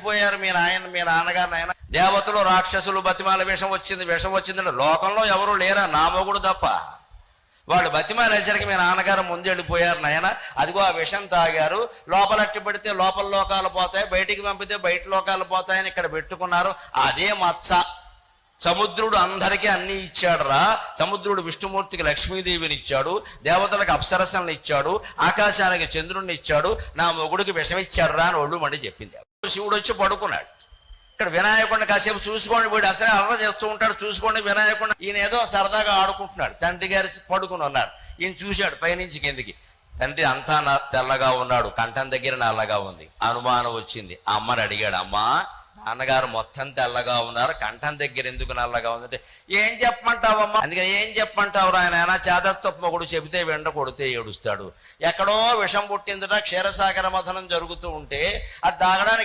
పోయారు మీ నాన్నగారు ఆయన. దేవతలు రాక్షసులు బతిమాల విషం వచ్చిందంటే లోకంలో ఎవరు లేరా నా మొగుడు తప్ప. వాళ్ళు బతిమాలేసరికి మీ నాన్నగారు ముందెళ్ళిపోయారు నాయన. అదిగో ఆ విషం తాగారు, లోపల అట్టి పడితే లోపల లోకాలు పోతాయి, బయటికి పంపితే బయట లోకాలు పోతాయని ఇక్కడ పెట్టుకున్నారు. అదే మత్స. సముద్రుడు అందరికీ అన్ని ఇచ్చాడు రా. సముద్రుడు విష్ణుమూర్తికి లక్ష్మీదేవిని ఇచ్చాడు, దేవతలకు అప్సరసలను ఇచ్చాడు, ఆకాశానికి చంద్రుడిని ఇచ్చాడు, నా మొగుడికి విషం ఇచ్చాడు రా అని ఒళ్ళు మండి చెప్పింది. శివుడు వచ్చి పడుకున్నాడు. ఇక్కడ వినాయకుడిని కాసేపు చూసుకోండి, వీడు అసలే అర్ర చేస్తూ ఉంటాడు, చూసుకోండి వినాయకుడిని. ఈయన ఏదో సరదాగా ఆడుకుంటున్నాడు. తండ్రి గారు పడుకుని ఉన్నారు. ఈయన చూశాడు పైనుంచి కిందికి. తండ్రి అంతా తెల్లగా ఉన్నాడు, కంఠం దగ్గర నల్లగా ఉంది. అనుమానం వచ్చింది. అమ్మని అడిగాడు, అమ్మా నాన్నగారు మొత్తం తెల్లగా ఉన్నారు, కంఠం దగ్గర ఎందుకు నల్లగా ఉందంటే ఏం చెప్పమంటావమ్మా. అందుకని ఏం చెప్పమంటావు ఆయన చేదస్తపు మొగుడు చెబితే వెండ కొడితే ఏడుస్తాడు. ఎక్కడో విషం పుట్టిందట, క్షీరసాగర మథనం జరుగుతూ ఉంటే అది తాగడానికి